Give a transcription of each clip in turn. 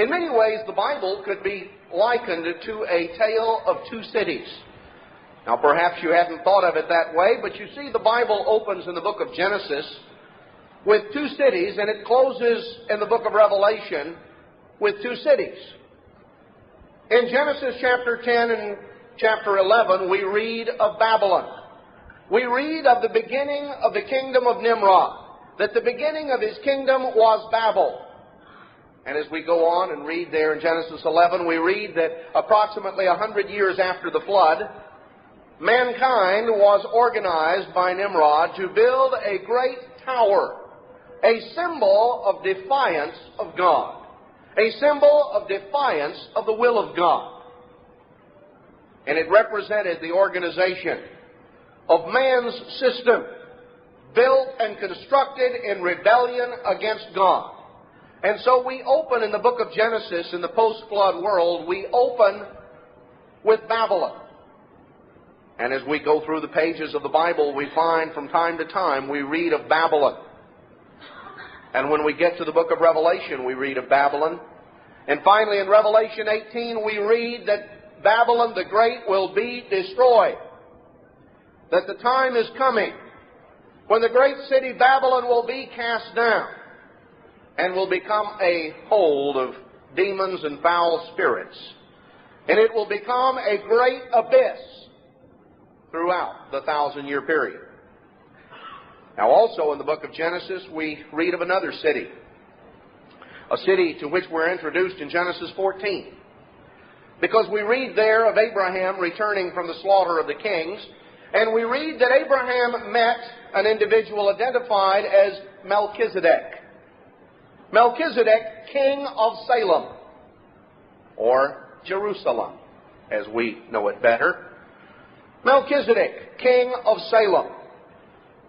In many ways, the Bible could be likened to a tale of two cities. Now, perhaps you hadn't thought of it that way, but you see the Bible opens in the book of Genesis with two cities, and it closes in the book of Revelation with two cities. In Genesis chapter 10 and chapter 11, we read of Babylon. We read of the beginning of the kingdom of Nimrod, that the beginning of his kingdom was Babel. And as we go on and read there in Genesis 11, we read that approximately 100 years after the flood, mankind was organized by Nimrod to build a great tower, a symbol of defiance of God, a symbol of defiance of the will of God. And it represented the organization of man's system, built and constructed in rebellion against God. And so we open in the book of Genesis, in the post-flood world, we open with Babylon. And as we go through the pages of the Bible, we find from time to time we read of Babylon. And when we get to the book of Revelation, we read of Babylon. And finally in Revelation 18, we read that Babylon the Great will be destroyed. That the time is coming when the great city Babylon will be cast down and will become a hold of demons and foul spirits. And it will become a great abyss throughout the 1,000-year period. Now also in the book of Genesis, we read of another city. A city to which we're introduced in Genesis 14. Because we read there of Abraham returning from the slaughter of the kings, and we read that Abraham met an individual identified as Melchizedek. Melchizedek, king of Salem, or Jerusalem, as we know it better. Melchizedek, king of Salem.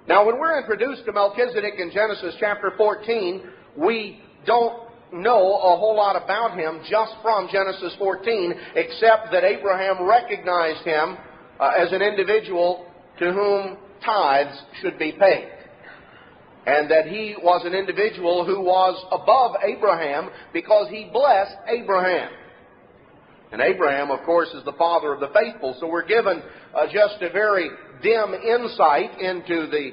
Now, when we're introduced to Melchizedek in Genesis chapter 14, we don't know a whole lot about him just from Genesis 14, except that Abraham recognized him as an individual to whom tithes should be paid. And that he was an individual who was above Abraham because he blessed Abraham. And Abraham, of course, is the father of the faithful. So we're given just a very dim insight into the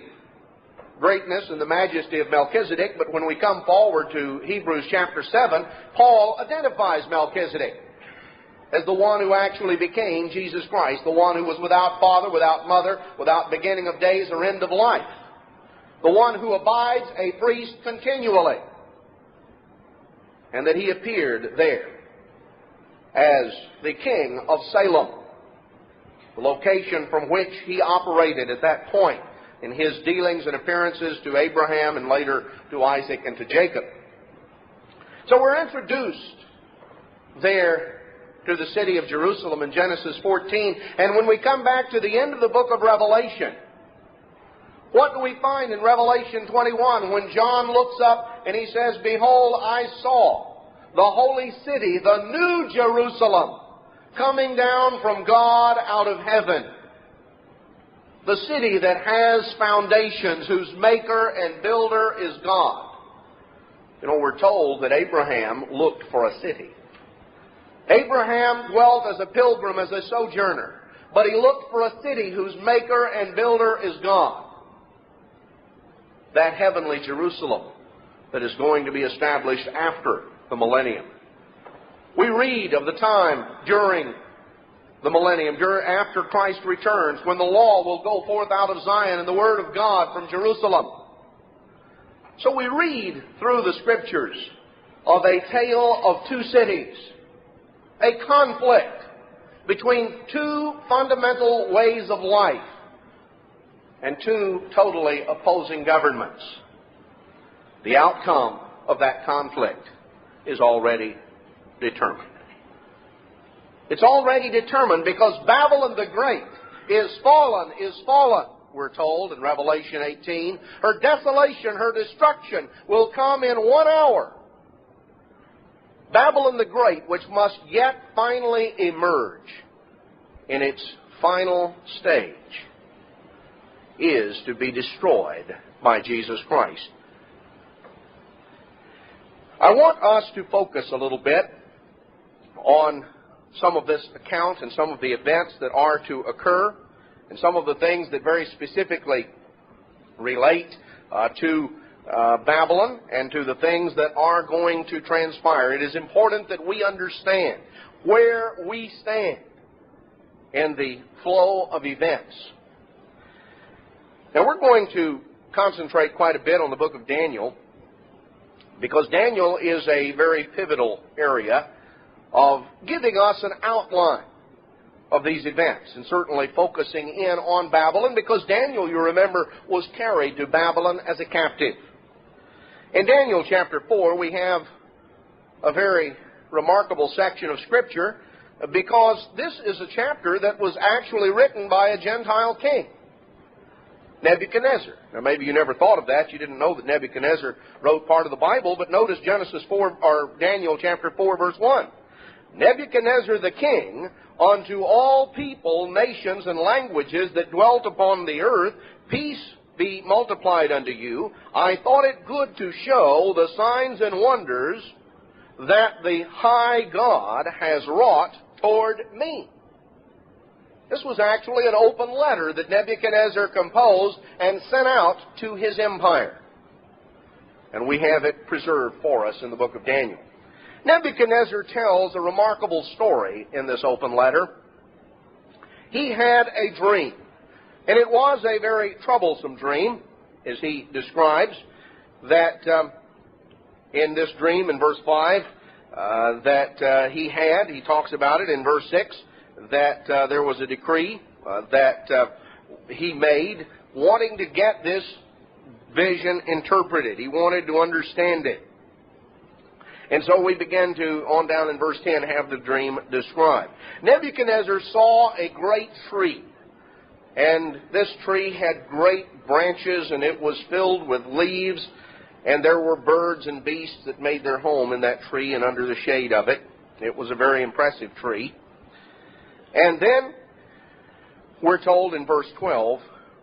greatness and the majesty of Melchizedek. But when we come forward to Hebrews chapter 7, Paul identifies Melchizedek as the one who actually became Jesus Christ, the one who was without father, without mother, without beginning of days or end of life, the one who abides a priest continually, and that he appeared there as the king of Salem, the location from which he operated at that point in his dealings and appearances to Abraham and later to Isaac and to Jacob. So we're introduced there to the city of Jerusalem in Genesis 14. And when we come back to the end of the book of Revelation, what do we find in Revelation 21 when John looks up and he says, "Behold, I saw the holy city, the new Jerusalem, coming down from God out of heaven. The city that has foundations, whose maker and builder is God." You know, we're told that Abraham looked for a city. Abraham dwelt as a pilgrim, as a sojourner, but he looked for a city whose maker and builder is God. That heavenly Jerusalem that is going to be established after the millennium. We read of the time during the millennium, after Christ returns, when the law will go forth out of Zion and the Word of God from Jerusalem. So we read through the Scriptures of a tale of two cities, a conflict between two fundamental ways of life and two totally opposing governments. The outcome of that conflict is already determined. It's already determined because Babylon the Great is fallen, we're told in Revelation 18. Her desolation, her destruction will come in 1 hour. Babylon the Great, which must yet finally emerge in its final stage, is to be destroyed by Jesus Christ. I want us to focus a little bit on some of this account and some of the events that are to occur and some of the things that very specifically relate to Babylon and to the things that are going to transpire. It is important that we understand where we stand in the flow of events. Now we're going to concentrate quite a bit on the book of Daniel because Daniel is a very pivotal area of giving us an outline of these events and certainly focusing in on Babylon because Daniel, you remember, was carried to Babylon as a captive. In Daniel chapter 4, we have a very remarkable section of Scripture because this is a chapter that was actually written by a Gentile king, Nebuchadnezzar. Now, maybe you never thought of that. You didn't know that Nebuchadnezzar wrote part of the Bible, but notice Genesis 4, or Daniel chapter 4, verse 1. Nebuchadnezzar the king, unto all people, nations, and languages that dwelt upon the earth, peace be multiplied unto you. I thought it good to show the signs and wonders that the high God has wrought toward me. This was actually an open letter that Nebuchadnezzar composed and sent out to his empire. And we have it preserved for us in the book of Daniel. Nebuchadnezzar tells a remarkable story in this open letter. He had a dream, and it was a very troublesome dream, as he describes, that in this dream in verse 5 he talks about it in verse 6, that there was a decree that he made wanting to get this vision interpreted. He wanted to understand it. And so we begin to, on down in verse 10, have the dream described. Nebuchadnezzar saw a great tree, and this tree had great branches, and it was filled with leaves, and there were birds and beasts that made their home in that tree and under the shade of it. It was a very impressive tree. And then we're told in verse 12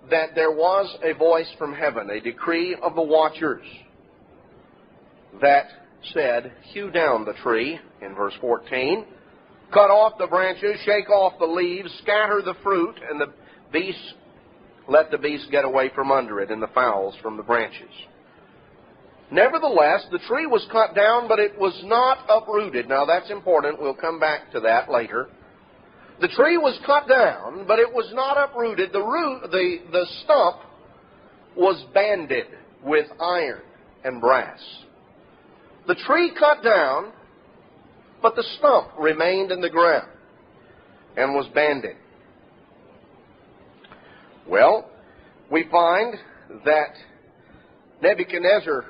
that there was a voice from heaven, a decree of the watchers, that said, hew down the tree, in verse 14, cut off the branches, shake off the leaves, scatter the fruit, and the beasts, let the beasts get away from under it, and the fowls from the branches. Nevertheless, the tree was cut down, but it was not uprooted. Now that's important. We'll come back to that later. The tree was cut down, but it was not uprooted. The stump was banded with iron and brass. The tree cut down, but the stump remained in the ground and was banded. Well, we find that Nebuchadnezzar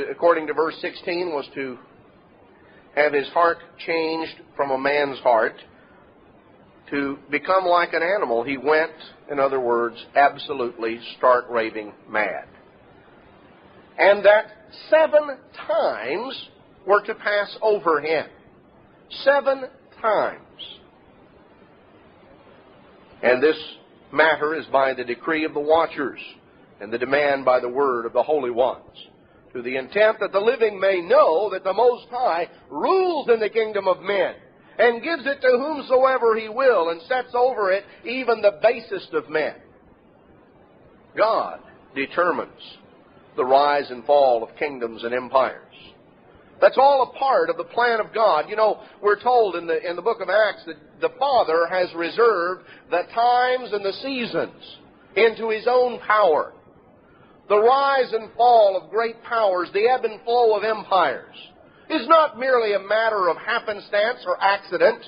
according to verse 16, was to have his heart changed from a man's heart to become like an animal. He went, in other words, absolutely stark raving mad. And that 7 times were to pass over him. 7 times. And this matter is by the decree of the watchers, and the demand by the word of the holy ones, to the intent that the living may know that the Most High rules in the kingdom of men, and gives it to whomsoever he will, and sets over it even the basest of men. God determines the rise and fall of kingdoms and empires. That's all a part of the plan of God. You know, we're told in the book of Acts that the Father has reserved the times and the seasons into his own power. The rise and fall of great powers, the ebb and flow of empires, is not merely a matter of happenstance or accident.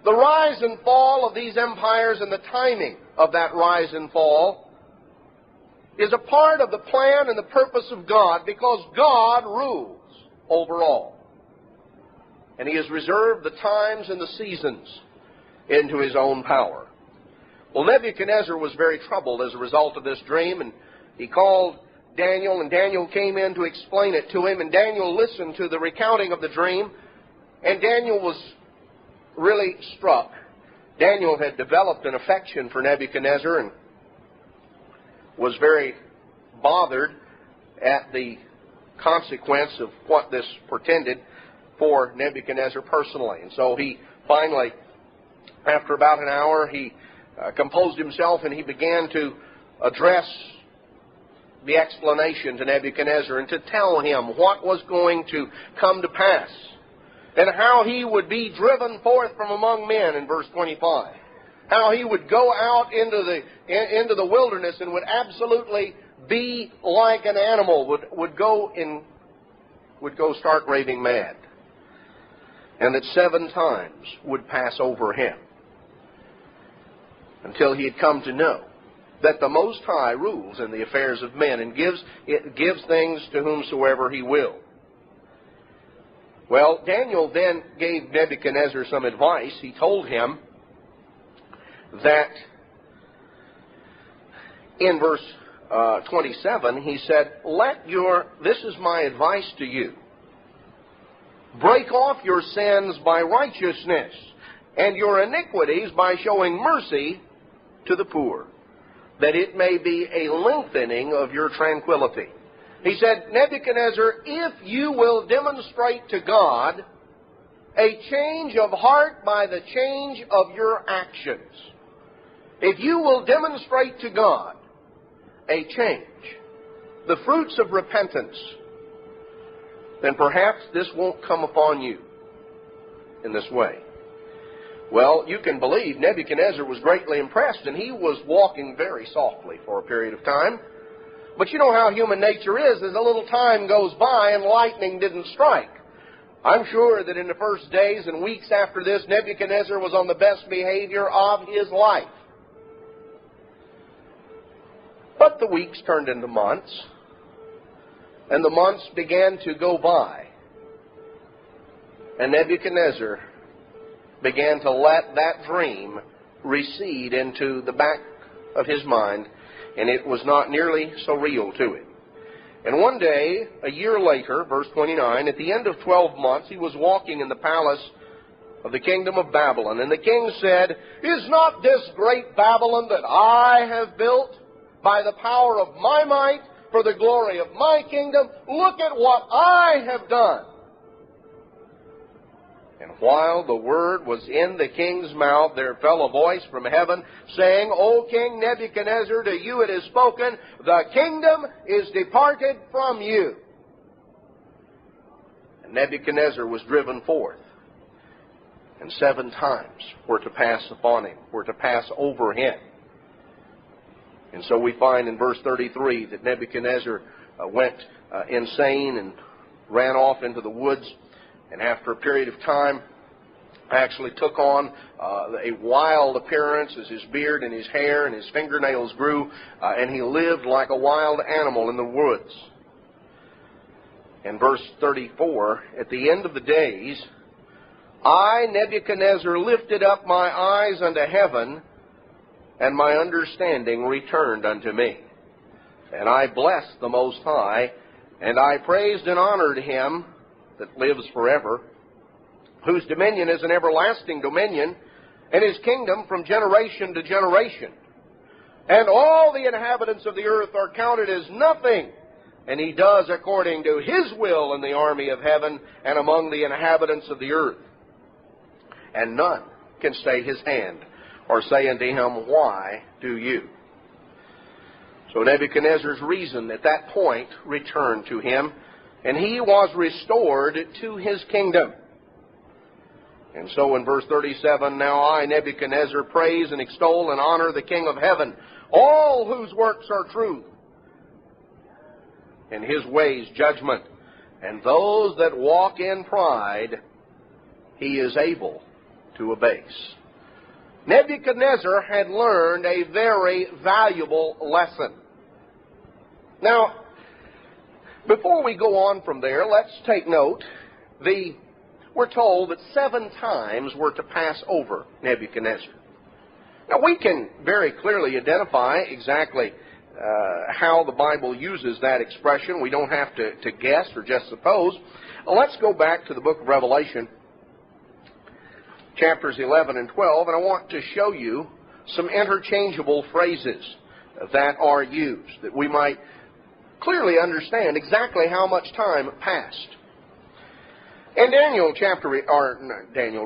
The rise and fall of these empires and the timing of that rise and fall is a part of the plan and the purpose of God, because God rules over all. And he has reserved the times and the seasons into his own power. Well, Nebuchadnezzar was very troubled as a result of this dream, and he called Daniel, and Daniel came in to explain it to him, and Daniel listened to the recounting of the dream, and Daniel was really struck. Daniel had developed an affection for Nebuchadnezzar and was very bothered at the consequence of what this portended for Nebuchadnezzar personally. And so he finally, after about an hour, he composed himself and he began to address the explanation to Nebuchadnezzar and to tell him what was going to come to pass and how he would be driven forth from among men in verse 25. How he would go out into the wilderness and would absolutely be like an animal, would go stark raving mad. And that 7 times would pass over him until he had come to know that the Most High rules in the affairs of men and gives things to whomsoever he will. Well, Daniel then gave Nebuchadnezzar some advice. He told him that in verse 27, he said, this is my advice to you. Break off your sins by righteousness, and your iniquities by showing mercy to the poor, that it may be a lengthening of your tranquility. He said, Nebuchadnezzar, if you will demonstrate to God a change of heart by the change of your actions, if you will demonstrate to God a change, the fruits of repentance, then perhaps this won't come upon you in this way. Well, you can believe Nebuchadnezzar was greatly impressed, and he was walking very softly for a period of time. But you know how human nature is. As a little time goes by and lightning didn't strike. I'm sure that in the first days and weeks after this, Nebuchadnezzar was on the best behavior of his life. But the weeks turned into months, and the months began to go by. And Nebuchadnezzar began to let that dream recede into the back of his mind, and it was not nearly so real to him. And one day, a year later, verse 29, at the end of 12 months, he was walking in the palace of the kingdom of Babylon. And the king said, Is not this great Babylon that I have built by the power of my might for the glory of my kingdom? Look at what I have done. And while the word was in the king's mouth, there fell a voice from heaven, saying, O King Nebuchadnezzar, to you it is spoken, the kingdom is departed from you. And Nebuchadnezzar was driven forth, and 7 times were to pass upon him, were to pass over him. And so we find in verse 33 that Nebuchadnezzar went insane and ran off into the woods. And after a period of time, actually took on a wild appearance as his beard and his hair and his fingernails grew, and he lived like a wild animal in the woods. In verse 34, at the end of the days, I, Nebuchadnezzar, lifted up my eyes unto heaven, and my understanding returned unto me. And I blessed the Most High, and I praised and honored him that lives forever, whose dominion is an everlasting dominion, and his kingdom from generation to generation. And all the inhabitants of the earth are counted as nothing, and he does according to his will in the army of heaven and among the inhabitants of the earth. And none can stay his hand or say unto him, Why do you? So Nebuchadnezzar's reason at that point returned to him, and he was restored to his kingdom. And so in verse 37, Now I, Nebuchadnezzar, praise and extol and honor the King of heaven, all whose works are truth, and his ways judgment, and those that walk in pride he is able to abase. Nebuchadnezzar had learned a very valuable lesson. Now, before we go on from there, let's take note. We're told that 7 times were to pass over Nebuchadnezzar. Now, we can very clearly identify exactly how the Bible uses that expression. We don't have to guess or just suppose. Let's go back to the book of Revelation, chapters 11 and 12, and I want to show you some interchangeable phrases that are used, that we might clearly understand exactly how much time passed. In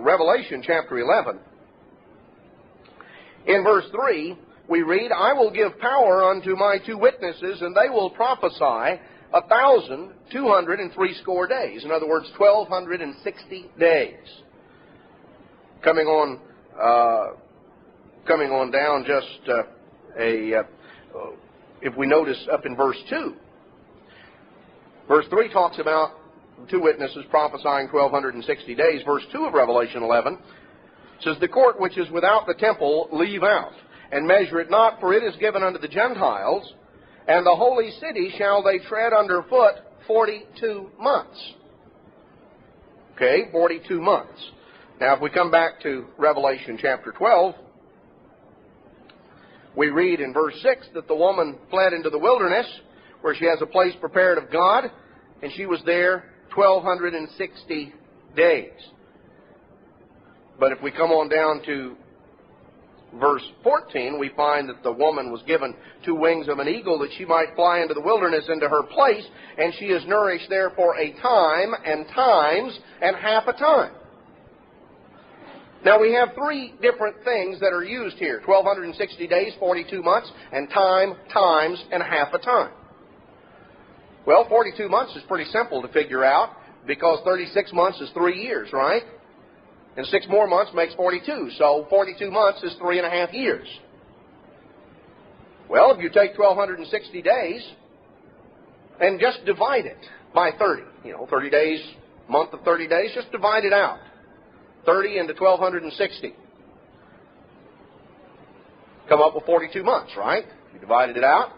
Revelation chapter 11, in verse 3, we read, I will give power unto my 2 witnesses, and they will prophesy 1,260 days. In other words, 1,260 days. Coming on down just if we notice up in verse 2. Verse 3 talks about 2 witnesses prophesying 1,260 days. Verse 2 of Revelation 11 says, the court which is without the temple leave out, and measure it not, for it is given unto the Gentiles, and the holy city shall they tread under foot 42 months. Okay, 42 months. Now, if we come back to Revelation chapter 12, we read in verse 6 that the woman fled into the wilderness, where she has a place prepared of God, and she was there 1,260 days. But if we come on down to verse 14, we find that the woman was given 2 wings of an eagle, that she might fly into the wilderness into her place, and she is nourished there for a time, and times, and half a time. Now, we have 3 different things that are used here. 1,260 days, 42 months, and time, times, and half a time. Well, 42 months is pretty simple to figure out, because 36 months is 3 years, right? And 6 more months makes 42. So 42 months is 3.5 years. Well, if you take 1,260 days and just divide it by 30, 30 days, month of 30 days, just divide it out. 30 into 1,260. Come up with 42 months, right? You divided it out.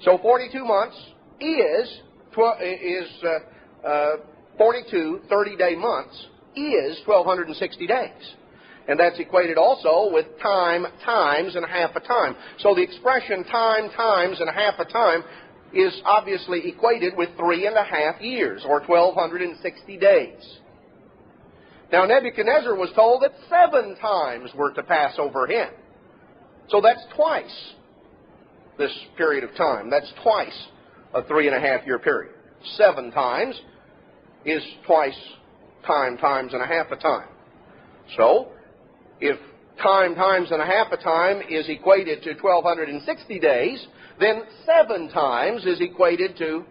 So 42 months is 42 30-day months is 1,260 days. And that's equated also with time, times, and half a time. So the expression time, times, and half a time is obviously equated with 3.5 years, or 1,260 days. Now, Nebuchadnezzar was told that 7 times were to pass over him. So that's twice this period of time. That's twice a 3.5-year period. 7 times is twice time, times, and a half a time. So, if time, times, and a half a time is equated to 1,260 days, then 7 times is equated to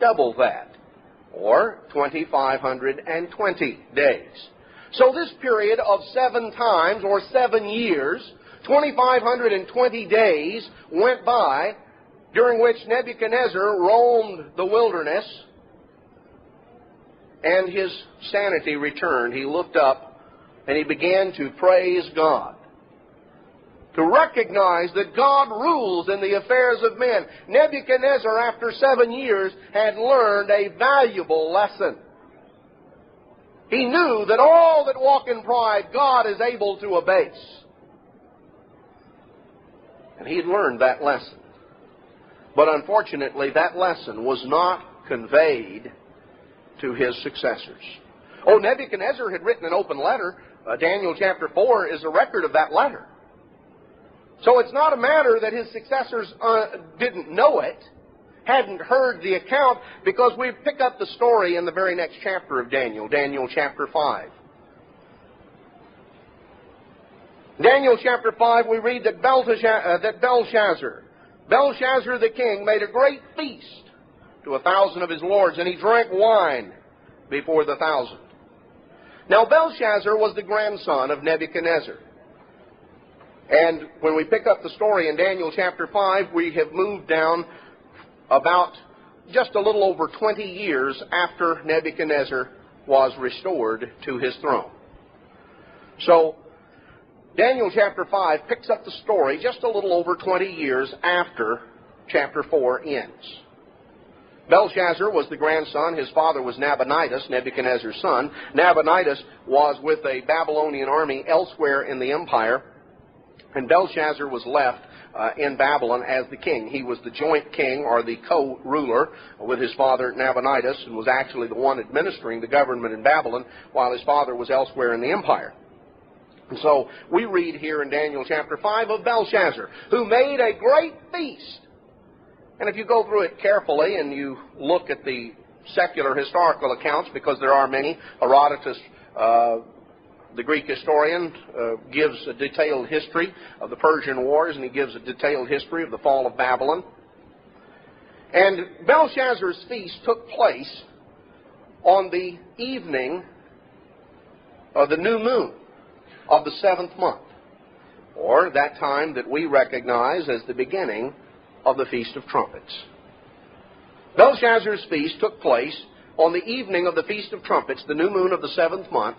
double that, or 2,520 days. So this period of 7 times, or 7 years, 2,520 days went by, during which Nebuchadnezzar roamed the wilderness, and his sanity returned. He looked up, and he began to praise God, to recognize that God rules in the affairs of men. Nebuchadnezzar, after 7 years, had learned a valuable lesson. He knew that all that walk in pride, God is able to abase. And he had learned that lesson. But unfortunately, that lesson was not conveyed to his successors. Oh, Nebuchadnezzar had written an open letter. Daniel chapter 4 is a record of that letter. So it's not a matter that his successors didn't know it, hadn't heard the account, because we pick up the story in the very next chapter of Daniel, Daniel chapter 5. Daniel chapter 5, we read that Belshazzar the king made a great feast to 1,000 of his lords, and he drank wine before the 1,000. Now, Belshazzar was the grandson of Nebuchadnezzar. And when we pick up the story in Daniel chapter 5, we have moved down about just a little over 20 years after Nebuchadnezzar was restored to his throne. So, Daniel chapter 5 picks up the story just a little over 20 years after chapter 4 ends. Belshazzar was the grandson. His father was Nabonidus, Nebuchadnezzar's son. Nabonidus was with a Babylonian army elsewhere in the empire, and Belshazzar was left in Babylon as the king. He was the joint king, or the co-ruler, with his father Nabonidus, and was actually the one administering the government in Babylon while his father was elsewhere in the empire. And so we read here in Daniel chapter 5 of Belshazzar, who made a great feast And if you go through it carefully and you look at the secular historical accounts, because there are many, Herodotus, the Greek historian, gives a detailed history of the Persian Wars, and he gives a detailed history of the fall of Babylon. And Belshazzar's feast took place on the evening of the new moon of the 7th month, or that time that we recognize as the beginning of the Feast of Trumpets. Belshazzar's feast took place on the evening of the Feast of Trumpets, the new moon of the 7th month,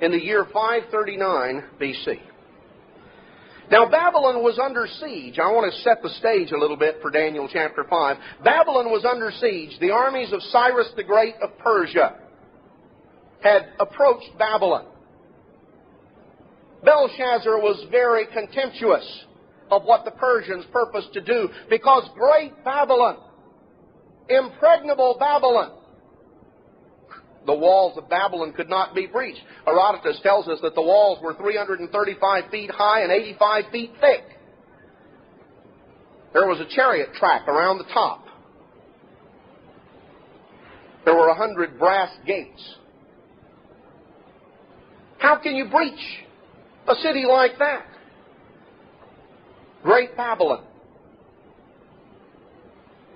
in the year 539 BC. Now, Babylon was under siege. I want to set the stage a little bit for Daniel chapter 5. Babylon was under siege. The armies of Cyrus the Great of Persia had approached Babylon. Belshazzar was very contemptuous of what the Persians purposed to do, because great Babylon, impregnable Babylon, the walls of Babylon could not be breached. Herodotus tells us that the walls were 335 feet high and 85 feet thick. There was a chariot track around the top. There were 100 brass gates. How can you breach a city like that? Great Babylon.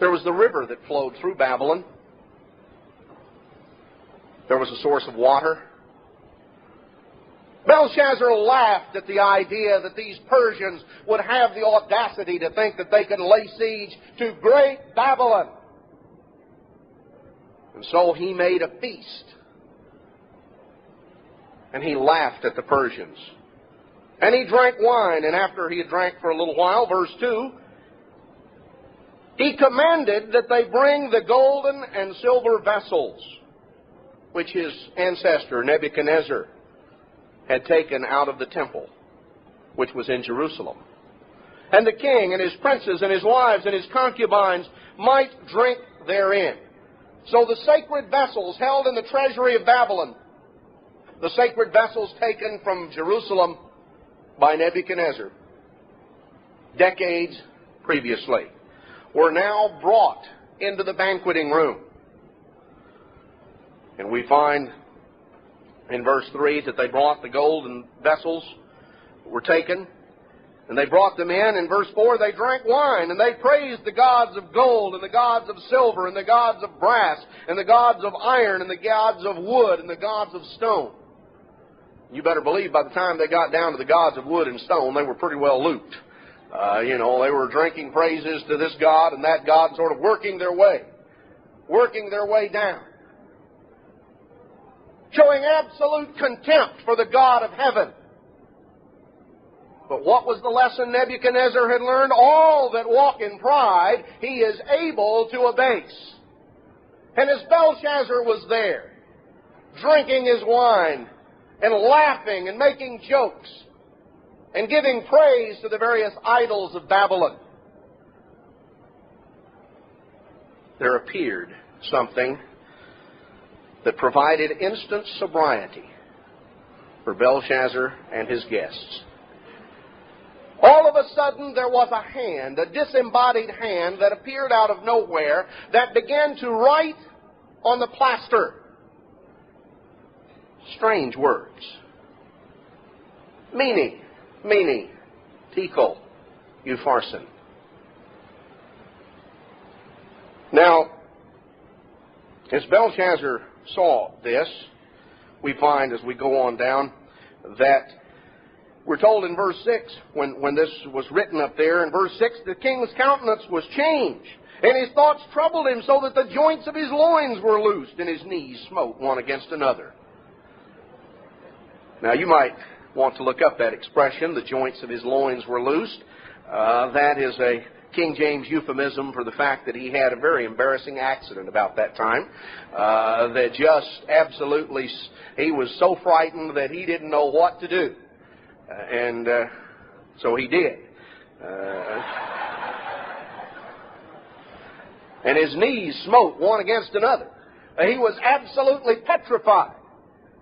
There was the river that flowed through Babylon. There was a source of water. Belshazzar laughed at the idea that these Persians would have the audacity to think that they could lay siege to great Babylon. And so he made a feast. And he laughed at the Persians. And he drank wine, and after he had drank for a little while, verse 2, he commanded that they bring the golden and silver vessels which his ancestor Nebuchadnezzar had taken out of the temple, which was in Jerusalem. And the king and his princes and his wives and his concubines might drink therein. So the sacred vessels held in the treasury of Babylon, the sacred vessels taken from Jerusalem by Nebuchadnezzar decades previously, were now brought into the banqueting room. And we find in verse 3 that they brought the golden vessels that were taken, and they brought them in. In verse 4, they drank wine, and they praised the gods of gold, and the gods of silver, and the gods of brass, and the gods of iron, and the gods of wood, and the gods of stone. You better believe by the time they got down to the gods of wood and stone, they were pretty well looped. They were drinking praises to this god and that god, sort of working their way down, showing absolute contempt for the God of heaven. But what was the lesson Nebuchadnezzar had learned? All that walk in pride, he is able to abase. And as Belshazzar was there, drinking his wine, and laughing and making jokes, and giving praise to the various idols of Babylon, there appeared something that provided instant sobriety for Belshazzar and his guests. All of a sudden, there was a hand, a disembodied hand, that appeared out of nowhere, that began to write on the plaster strange words. Mene, tekel, upharsin. Now, as Belshazzar saw this, we find as we go on down that we're told in verse 6, when this was written up there, in verse 6, the king's countenance was changed, and his thoughts troubled him, so that the joints of his loins were loosed, and his knees smote one against another. Now, you might want to look up that expression, the joints of his loins were loosed. That is a King James euphemism for the fact that he had a very embarrassing accident about that time. That just absolutely, he was so frightened that he didn't know what to do. So he did. And his knees smote one against another. He was absolutely petrified.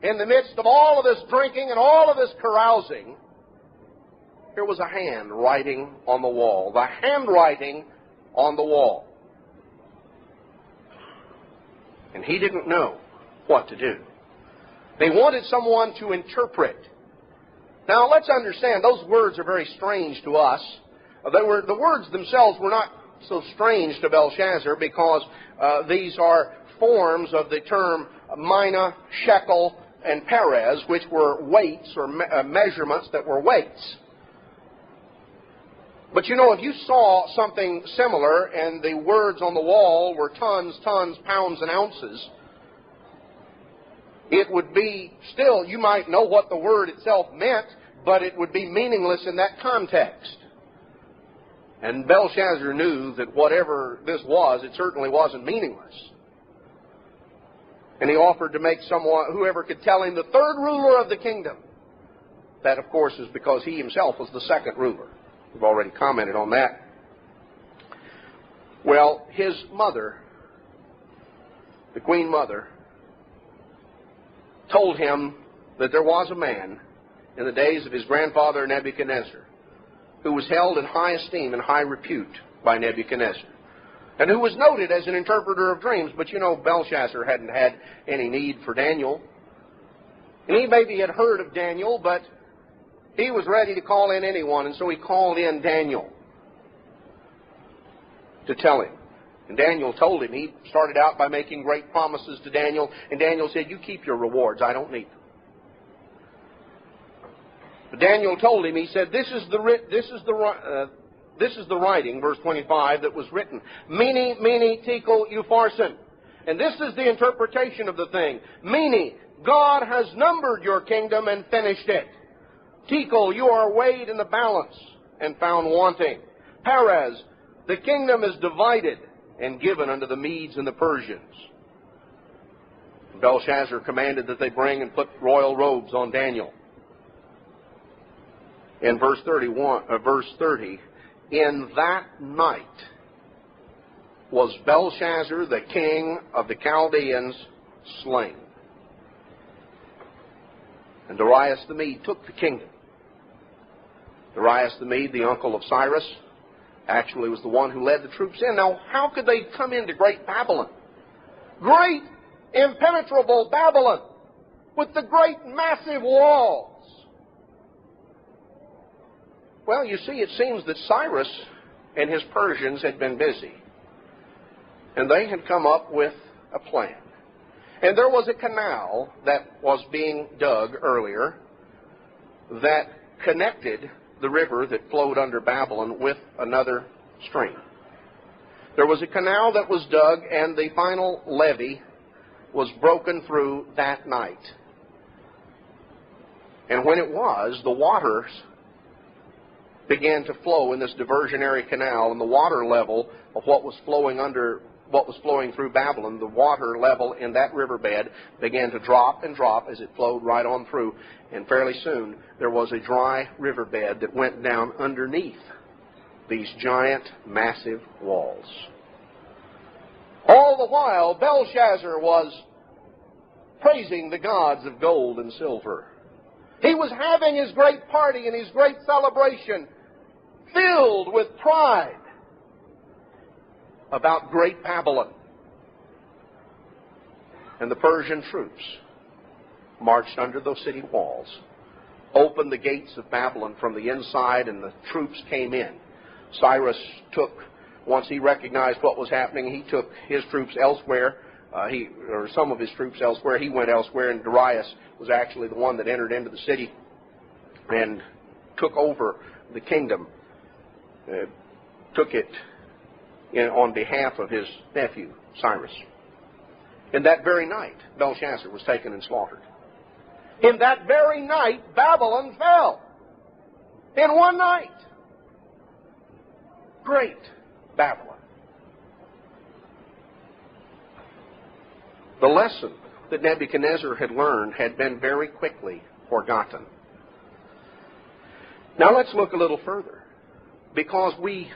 In the midst of all of this drinking and all of this carousing, here was a hand writing on the wall. The handwriting on the wall. and he didn't know what to do. They wanted someone to interpret. Now, let's understand, those words are very strange to us. The words themselves were not so strange to Belshazzar because these are forms of the term mina, shekel, and perez, which were weights or measurements that were weights. But you know, if you saw something similar and the words on the wall were tons, pounds, and ounces, it would be still, you might know what the word itself meant, but it would be meaningless in that context. And Belshazzar knew that whatever this was, it certainly wasn't meaningless. And he offered to make whoever could tell him, the third ruler of the kingdom. That, of course, is because he himself was the second ruler. We've already commented on that. Well, his mother, the queen mother, told him that there was a man in the days of his grandfather Nebuchadnezzar who was held in high esteem and high repute by Nebuchadnezzar, and who was noted as an interpreter of dreams. But you know, Belshazzar hadn't had any need for Daniel. And he maybe had heard of Daniel, but he was ready to call in anyone, and so he called in Daniel to tell him. And Daniel told him. He started out by making great promises to Daniel, and Daniel said, "You keep your rewards, I don't need them." But Daniel told him, he said, this is the writing, verse 25, that was written. Mene, mene, tekel, upharsin. And this is the interpretation of the thing. Mene, God has numbered your kingdom and finished it. Tekel, you are weighed in the balance and found wanting. Perez, the kingdom is divided and given unto the Medes and the Persians. Belshazzar commanded that they bring and put royal robes on Daniel. In verse 30, in that night was Belshazzar, the king of the Chaldeans, slain. And Darius the Mede took the kingdom. Darius the Mede, the uncle of Cyrus, actually was the one who led the troops in. Now, how could they come into great Babylon? Great, impenetrable Babylon, with the great, massive walls. Well, you see, it seems that Cyrus and his Persians had been busy. And they had come up with a plan. And there was a canal that was being dug earlier that connected the river that flowed under Babylon with another stream. There was a canal that was dug, and the final levee was broken through that night. And when it was, the waters began to flow in this diversionary canal, and the water level of what was flowing through Babylon, the water level in that riverbed began to drop and drop as it flowed right on through, and fairly soon there was a dry riverbed that went down underneath these giant, massive walls. All the while, Belshazzar was praising the gods of gold and silver. He was having his great party and his great celebration, filled with pride about great Babylon. And the Persian troops marched under those city walls, opened the gates of Babylon from the inside, and the troops came in. Cyrus once he recognized what was happening, he took his troops elsewhere, or some of his troops elsewhere. He went elsewhere, and Darius was actually the one that entered into the city and took over the kingdom, took it on behalf of his nephew, Cyrus. In that very night, Belshazzar was taken and slaughtered. In that very night, Babylon fell. In one night. Great Babylon. The lesson that Nebuchadnezzar had learned had been very quickly forgotten. Now let's look a little further, because we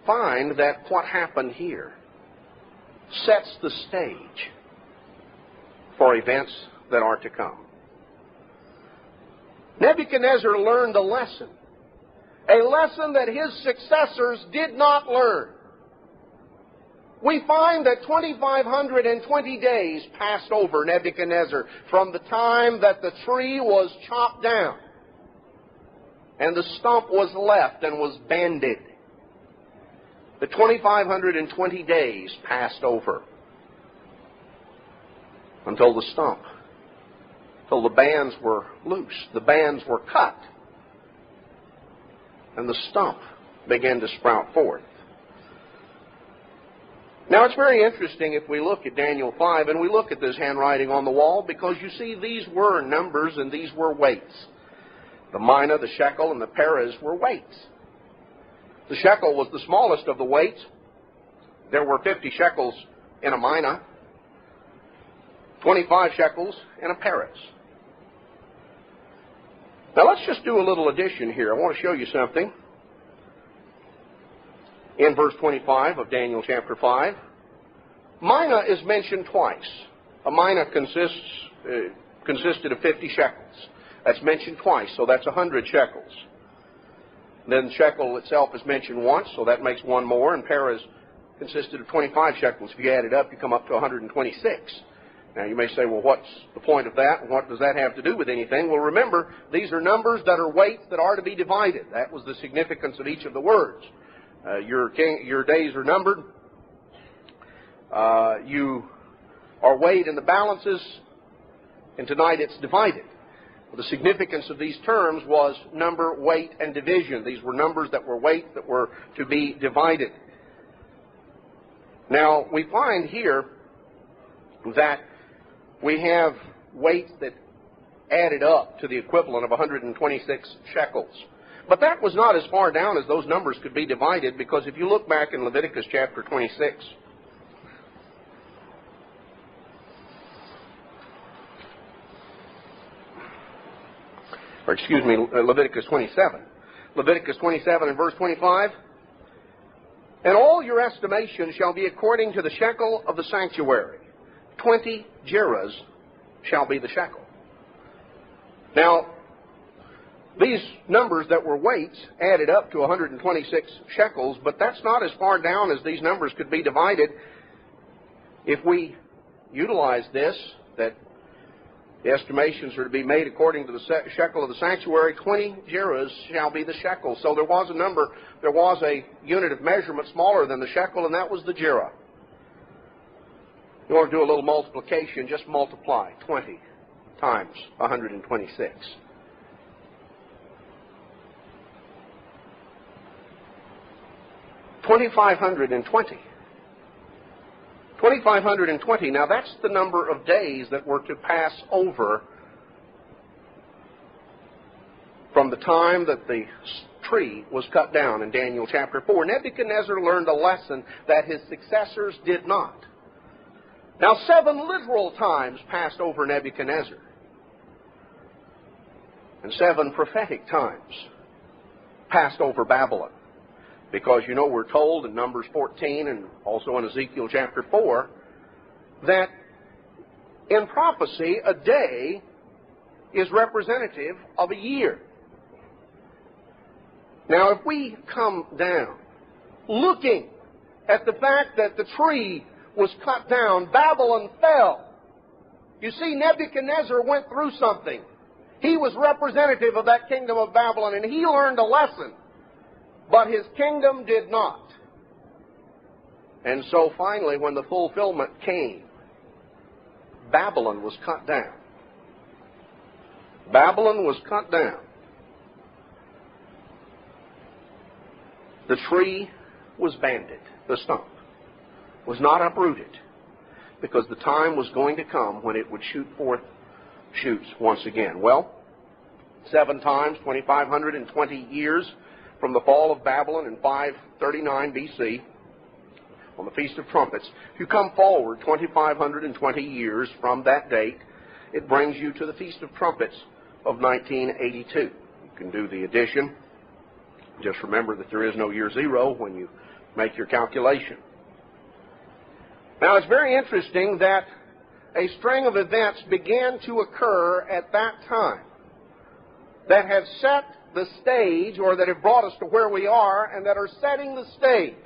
find that what happened here sets the stage for events that are to come. Nebuchadnezzar learned a lesson that his successors did not learn. we find that 2,520 days passed over Nebuchadnezzar from the time that the tree was chopped down and the stump was left and was banded. The 2,520 days passed over until the stump, until the bands were loose, the bands were cut, and the stump began to sprout forth. Now, it's very interesting if we look at Daniel 5 and we look at this handwriting on the wall, because you see these were numbers and these were weights. The mina, the shekel, and the peres were weights. The shekel was the smallest of the weights. There were 50 shekels in a mina, 25 shekels in a peres. Now, let's just do a little addition here. I want to show you something. In verse 25 of Daniel chapter 5, mina is mentioned twice. A mina consisted of 50 shekels. That's mentioned twice, so that's 100 shekels. Then the shekel itself is mentioned once, so that makes one more, and peres consisted of 25 shekels. If you add it up, you come up to 126. Now, you may say, well, what's the point of that, and what does that have to do with anything? Well, remember, these are numbers that are weights that are to be divided. That was the significance of each of the words. Your days are numbered. You are weighed in the balances, and tonight it's divided. Well, the significance of these terms was number, weight, and division. These were numbers that were weights that were to be divided. Now, we find here that we have weights that added up to the equivalent of 126 shekels. But that was not as far down as those numbers could be divided, because if you look back in Leviticus chapter 26, Leviticus 27. Leviticus 27 and verse 25. And all your estimation shall be according to the shekel of the sanctuary. 20 gerahs shall be the shekel. Now, these numbers that were weights added up to 126 shekels, but that's not as far down as these numbers could be divided. If we utilize this, that the estimations are to be made according to the shekel of the sanctuary, 20 gerahs shall be the shekel. So there was a unit of measurement smaller than the shekel, and that was the gerah. You want to do a little multiplication, just multiply 20 times 126. 2,520. 2,520. Now, that's the number of days that were to pass over from the time that the tree was cut down in Daniel chapter 4. Nebuchadnezzar learned a lesson that his successors did not. Now, 7 literal times passed over Nebuchadnezzar, and 7 prophetic times passed over Babylon. Because, you know, we're told in Numbers 14 and also in Ezekiel chapter 4 that in prophecy, a day is representative of a year. Now, if we come down looking at the fact that the tree was cut down, Babylon fell. You see, Nebuchadnezzar went through something. He was representative of that kingdom of Babylon, and he learned a lesson. But his kingdom did not. And so finally, when the fulfillment came, Babylon was cut down. Babylon was cut down. The tree was banded. The stump was not uprooted, because the time was going to come when it would shoot forth shoots once again. Well, 7 times, 2,520 years from the fall of Babylon in 539 B.C., on the Feast of Trumpets. If you come forward 2,520 years from that date, it brings you to the Feast of Trumpets of 1982. You can do the addition. Just remember that there is no year zero when you make your calculation. Now, it's very interesting that a string of events began to occur at that time that have set the stage, or that have brought us to where we are, and that are setting the stage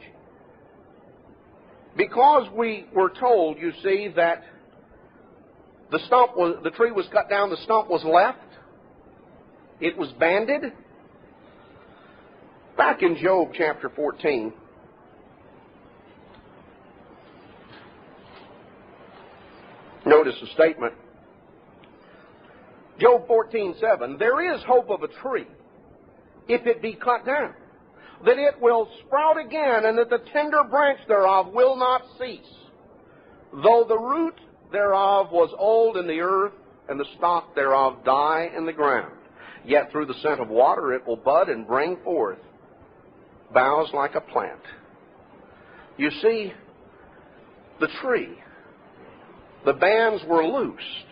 Because we were told, you see, that the tree was cut down, the stump was left, it was banded. Back in Job chapter 14, notice the statement. Job 14:7, there is hope of a tree, if it be cut down, that it will sprout again, and that the tender branch thereof will not cease. Though the root thereof was old in the earth, and the stock thereof die in the ground, yet through the scent of water it will bud and bring forth boughs like a plant. You see, the tree, the bands were loosed,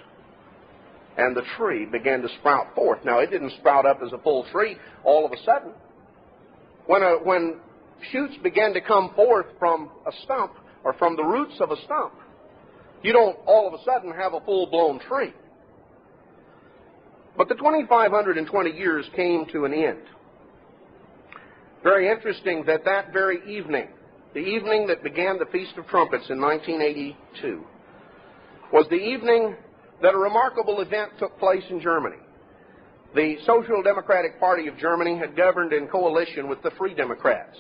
and the tree began to sprout forth. Now, it didn't sprout up as a full tree all of a sudden. When shoots began to come forth from a stump, or from the roots of a stump, you don't all of a sudden have a full-blown tree. But the 2,520 years came to an end. Very interesting that that very evening, the evening that began the Feast of Trumpets in 1982, was the evening that a remarkable event took place in Germany. The Social Democratic Party of Germany had governed in coalition with the Free Democrats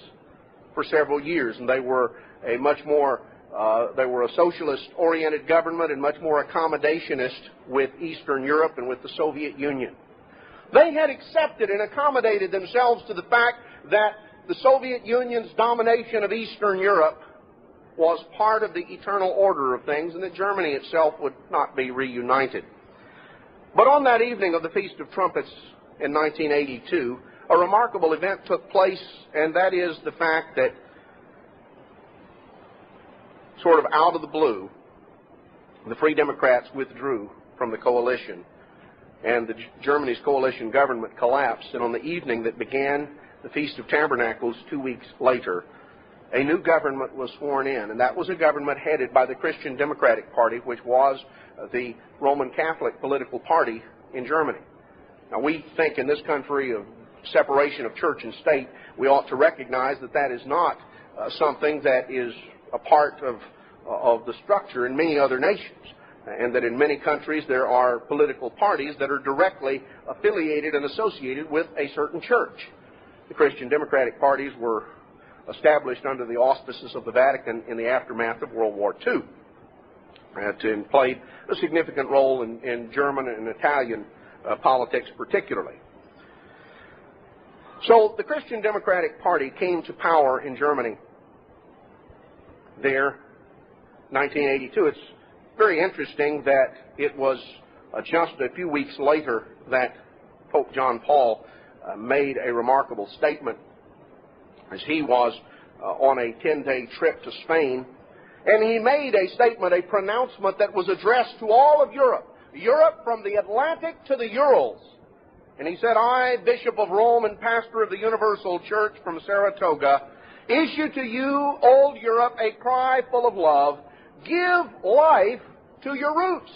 for several years, and they were a socialist-oriented government and much more accommodationist with Eastern Europe and with the Soviet Union. They had accepted and accommodated themselves to the fact that the Soviet Union's domination of Eastern Europe was part of the eternal order of things, and that Germany itself would not be reunited. But on that evening of the Feast of Trumpets in 1982, a remarkable event took place, and that is the fact that, sort of out of the blue, the Free Democrats withdrew from the coalition, and Germany's coalition government collapsed. And on the evening that began the Feast of Tabernacles 2 weeks later, a new government was sworn in, and that was a government headed by the Christian Democratic Party, which was the Roman Catholic political party in Germany. Now, we think in this country of separation of church and state, we ought to recognize that that is not something that is a part of the structure in many other nations, and that in many countries there are political parties that are directly affiliated and associated with a certain church. The Christian Democratic parties were established under the auspices of the Vatican in the aftermath of World War II, and played a significant role in German and Italian politics particularly. So the Christian Democratic Party came to power in Germany there, 1982. It's very interesting that it was just a few weeks later that Pope John Paul made a remarkable statement as he was on a 10-day trip to Spain. And he made a statement, a pronouncement that was addressed to all of Europe, Europe from the Atlantic to the Urals. And he said, I, Bishop of Rome and pastor of the Universal Church from Saratoga, issue to you, old Europe, a cry full of love. Give life to your roots.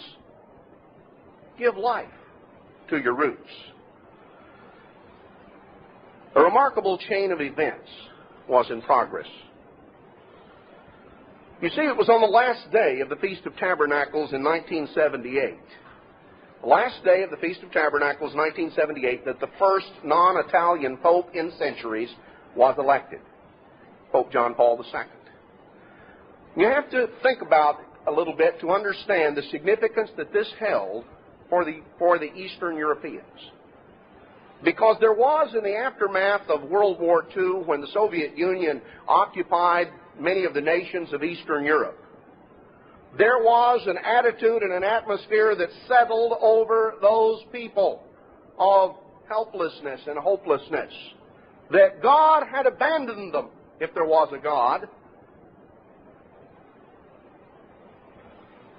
Give life to your roots. A remarkable chain of events was in progress. You see, it was on the last day of the Feast of Tabernacles in 1978, the last day of the Feast of Tabernacles, 1978, that the first non-Italian pope in centuries was elected, Pope John Paul II. You have to think about it a little bit to understand the significance that this held for the Eastern Europeans. Because there was, in the aftermath of World War II, when the Soviet Union occupied many of the nations of Eastern Europe, there was an attitude and an atmosphere that settled over those people of helplessness and hopelessness, that God had abandoned them, if there was a God,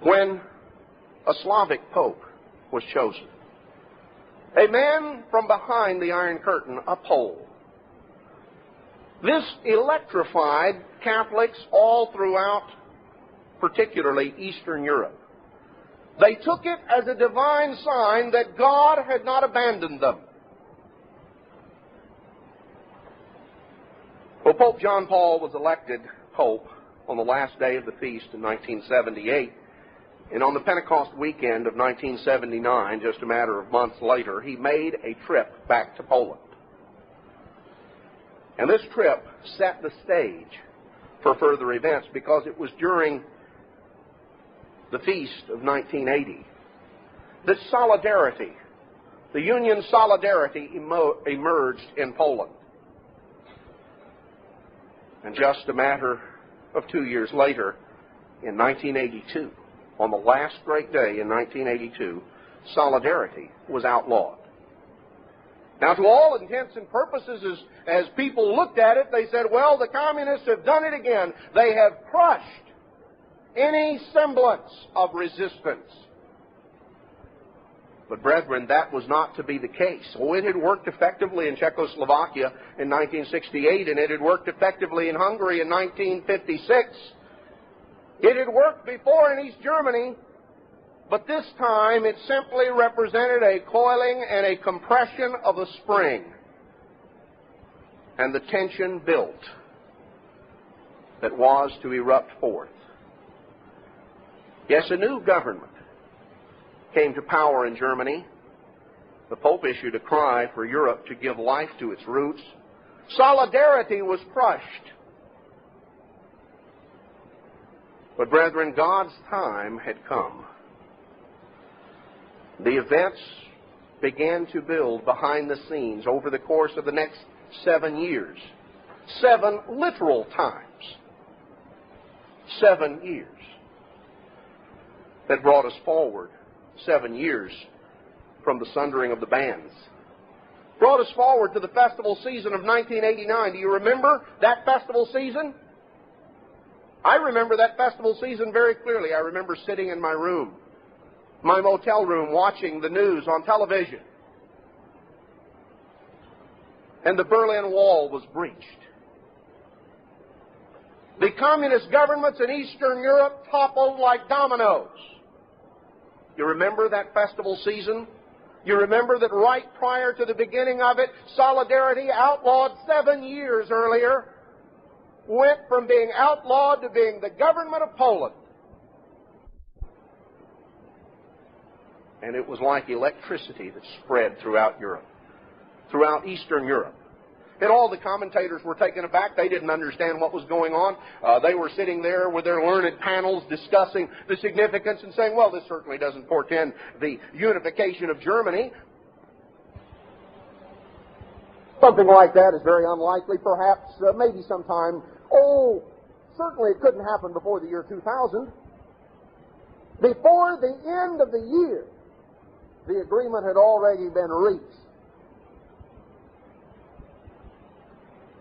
when a Slavic pope was chosen. A man from behind the Iron Curtain, a Pole. This electrified Catholics all throughout, particularly Eastern Europe. They took it as a divine sign that God had not abandoned them. Well, Pope John Paul was elected Pope on the last day of the feast in 1978. And on the Pentecost weekend of 1979, just a matter of months later, he made a trip back to Poland. And this trip set the stage for further events because it was during the feast of 1980 that solidarity, the Union solidarity, emerged in Poland. And just a matter of 2 years later, in 1982, on the last great day in 1982, solidarity was outlawed. Now, to all intents and purposes, as people looked at it, they said, well, the communists have done it again. They have crushed any semblance of resistance. But, brethren, that was not to be the case. Oh, it had worked effectively in Czechoslovakia in 1968, and it had worked effectively in Hungary in 1956. It had worked before in East Germany, but this time it simply represented a coiling and a compression of a spring. And the tension built that was to erupt forth. Yes, a new government came to power in Germany. The Pope issued a cry for Europe to give life to its roots. Solidarity was crushed. But, brethren, God's time had come. The events began to build behind the scenes over the course of the next 7 years. 7 literal times. 7 years that brought us forward. 7 years from the sundering of the bands. Brought us forward to the festival season of 1989. Do you remember that festival season? I remember that festival season very clearly. I remember sitting in my room, my motel room, watching the news on television. And the Berlin Wall was breached. The communist governments in Eastern Europe toppled like dominoes. You remember that festival season? You remember that right prior to the beginning of it, Solidarity, outlawed 7 years earlier, went from being outlawed to being the government of Poland. And it was like electricity that spread throughout Europe, throughout Eastern Europe. And all the commentators were taken aback. They didn't understand what was going on. They were sitting there with their learned panels discussing the significance and saying, well, this certainly doesn't portend the unification of Germany. Something like that is very unlikely. Perhaps, maybe sometime. Oh, certainly it couldn't happen before the year 2000. Before the end of the year, the agreement had already been reached.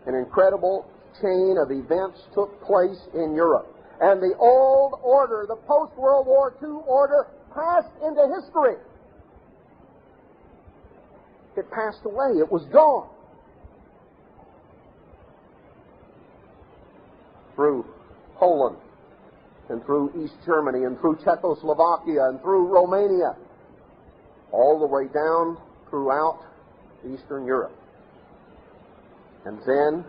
An incredible chain of events took place in Europe. And the old order, the post-World War II order, passed into history. It passed away. It was gone. Through Poland, and through East Germany, and through Czechoslovakia, and through Romania, all the way down throughout Eastern Europe. And then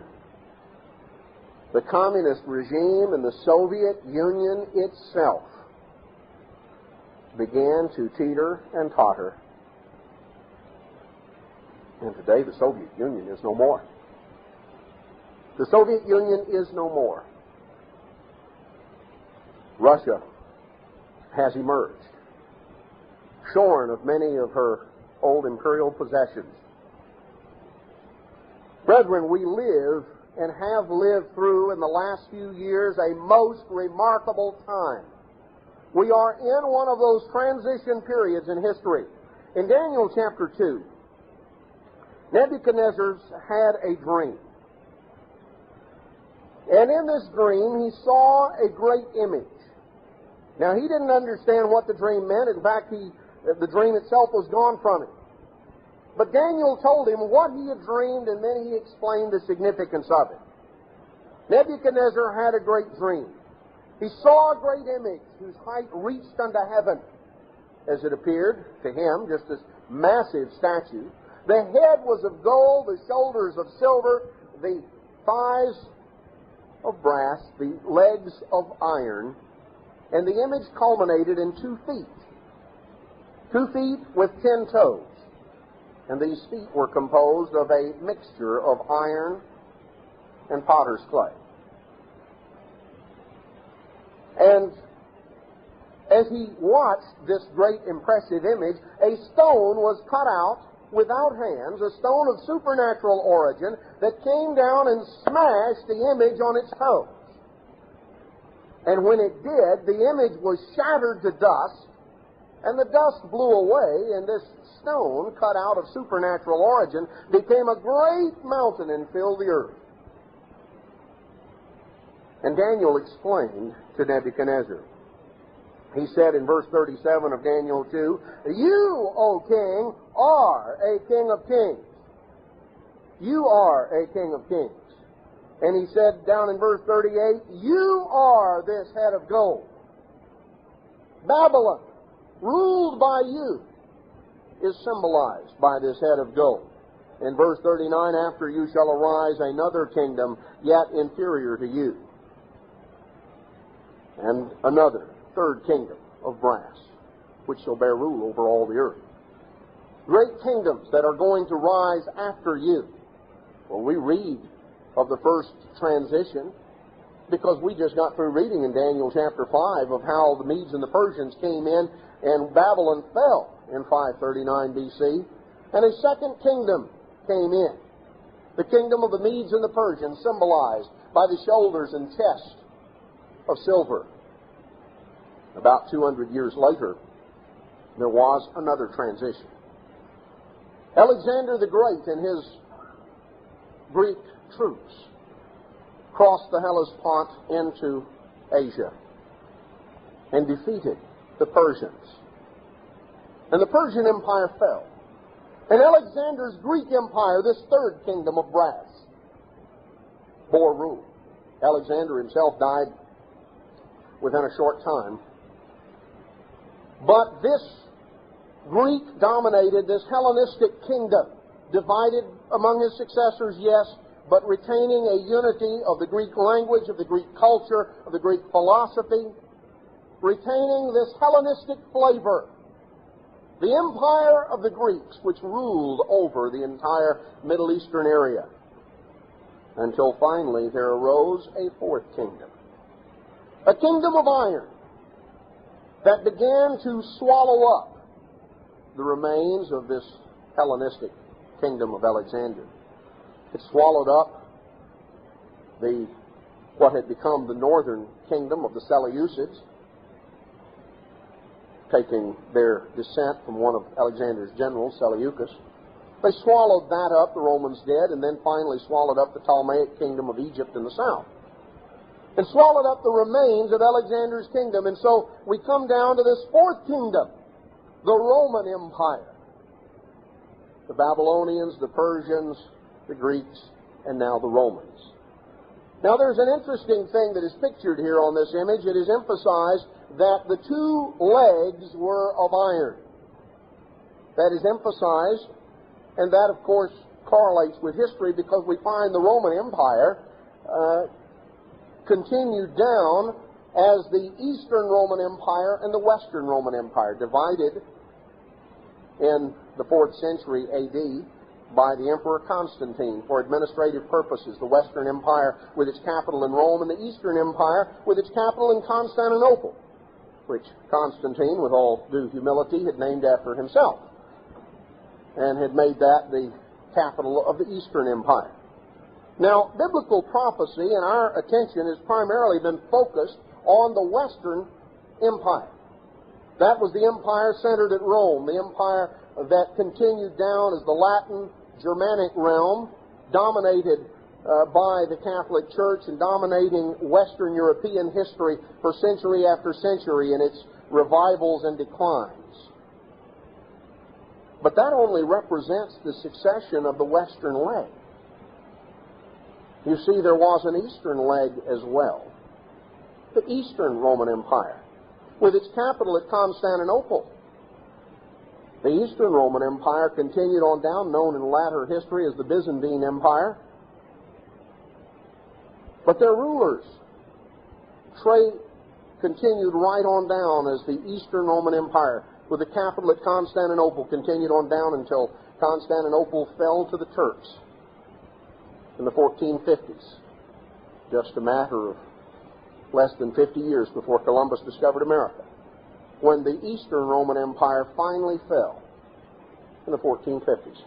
the communist regime in the Soviet Union itself began to teeter and totter. And today the Soviet Union is no more. The Soviet Union is no more. Russia has emerged, shorn of many of her old imperial possessions. Brethren, we live and have lived through in the last few years a most remarkable time. We are in one of those transition periods in history. In Daniel chapter 2, Nebuchadnezzar had a dream. And in this dream, he saw a great image. Now, he didn't understand what the dream meant. In fact, the dream itself was gone from him. But Daniel told him what he had dreamed, and then he explained the significance of it. Nebuchadnezzar had a great dream. He saw a great image whose height reached unto heaven, as it appeared to him, just this massive statue. The head was of gold, the shoulders of silver, the thighs of brass, the legs of iron, and the image culminated in 2 feet. 2 feet with 10 toes. And these feet were composed of a mixture of iron and potter's clay. And as he watched this great impressive image, a stone was cut out without hands, a stone of supernatural origin that came down and smashed the image on its toes. And when it did, the image was shattered to dust, and the dust blew away, and this stone, cut out of supernatural origin, became a great mountain and filled the earth. And Daniel explained to Nebuchadnezzar. He said in verse 37 of Daniel 2, "You, O king, are a king of kings. You are a king of kings." And he said down in verse 38, "You are this head of gold. Babylon, ruled by you, is symbolized by this head of gold." In verse 39, "After you shall arise another kingdom, yet inferior to you, and another, 3rd kingdom of brass, which shall bear rule over all the earth." Great kingdoms that are going to rise after you. Well, we read of the first transition because we just got through reading in Daniel chapter 5 of how the Medes and the Persians came in and Babylon fell in 539 BC, and a second kingdom came in. The kingdom of the Medes and the Persians, symbolized by the shoulders and chest of silver. About 200 years later, there was another transition. Alexander the Great and his Greek troops crossed the Hellespont into Asia and defeated the Persians. And the Persian Empire fell. And Alexander's Greek Empire, this 3rd kingdom of brass, bore rule. Alexander himself died within a short time. But this Greek-dominated, this Hellenistic kingdom, divided among his successors, yes, but retaining a unity of the Greek language, of the Greek culture, of the Greek philosophy, retaining this Hellenistic flavor. The empire of the Greeks, which ruled over the entire Middle Eastern area, until finally there arose a 4th kingdom. A kingdom of iron that began to swallow up the remains of this Hellenistic kingdom of Alexander. It swallowed up what had become the northern kingdom of the Seleucids, taking their descent from one of Alexander's generals, Seleucus. They swallowed that up, the Romans did, and then finally swallowed up the Ptolemaic kingdom of Egypt in the south, and swallowed up the remains of Alexander's kingdom. And so we come down to this 4th kingdom, the Roman Empire. The Babylonians, the Persians, the Greeks, and now the Romans. Now there's an interesting thing that is pictured here on this image. It is emphasized that the 2 legs were of iron. That is emphasized, and that of course correlates with history, because we find the Roman Empire continued down as the Eastern Roman Empire and the Western Roman Empire, divided in the 4th century A.D. by the Emperor Constantine for administrative purposes. The Western Empire with its capital in Rome, and the Eastern Empire with its capital in Constantinople, which Constantine, with all due humility, had named after himself, and had made that the capital of the Eastern Empire. Now, biblical prophecy and our attention has primarily been focused on the Western Empire. That was the empire centered at Rome, the empire that continued down as the Latin Germanic realm, dominated by the Catholic Church and dominating Western European history for century after century in its revivals and declines. But that only represents the succession of the Western leg. You see, there was an Eastern leg as well, the Eastern Roman Empire, with its capital at Constantinople. The Eastern Roman Empire continued on down, known in latter history as the Byzantine Empire. But their rulers, trade continued right on down as the Eastern Roman Empire, with the capital at Constantinople, continued on down until Constantinople fell to the Turks in the 1450s. Just a matter of less than 50 years before Columbus discovered America, when the Eastern Roman Empire finally fell in the 1450s.